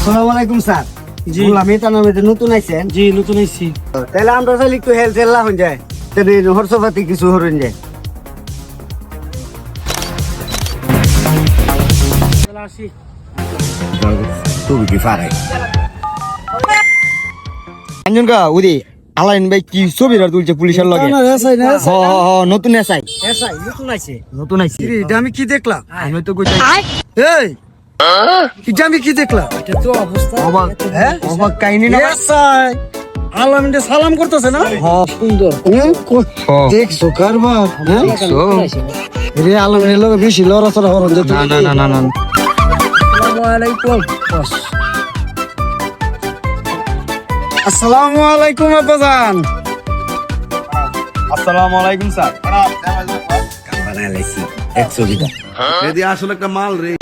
আসসালামু আলাইকুম স্যার। জি। বললাম এটা নামে নতুন আইছেন, জি নতুন আইছি। তাহলে আমরা চাইলে একটু হেলথ এল্লা হয়ে যায়, তাহলে খরচপাতি কিছু হরণ যায়। তাহলে আসি। তুমি কি পারে আঞ্জন কা উদি আলাইন ভাই কি ছবি আর তুলছে পুলিশের লগে নতুন এসআই এসাই নতুন আইছে। নতুন আইছে এটা আমি কি দেখলাম? আমি তো কইতাই এই এটা আমি কি দেখলাম? এটা তো অবস্থা। অবাক হ্যাঁ? অবাক কাহিনী না আলামিনটা সালাম করতেছে না? সুন্দর। দেখছো কারবার? হ্যাঁ? নতুন আইছে। রে আলামিনের লগে বেশি লড়াচড়া হরণ যেত। না না না না না আসসালামু আলাইকুম বস। আসসালামু আলাইকুম আব্বাজান। আসসালামু আলাইকুম স্যার বানাইছি 100 বিঘা। আসলে একটা মাল রে।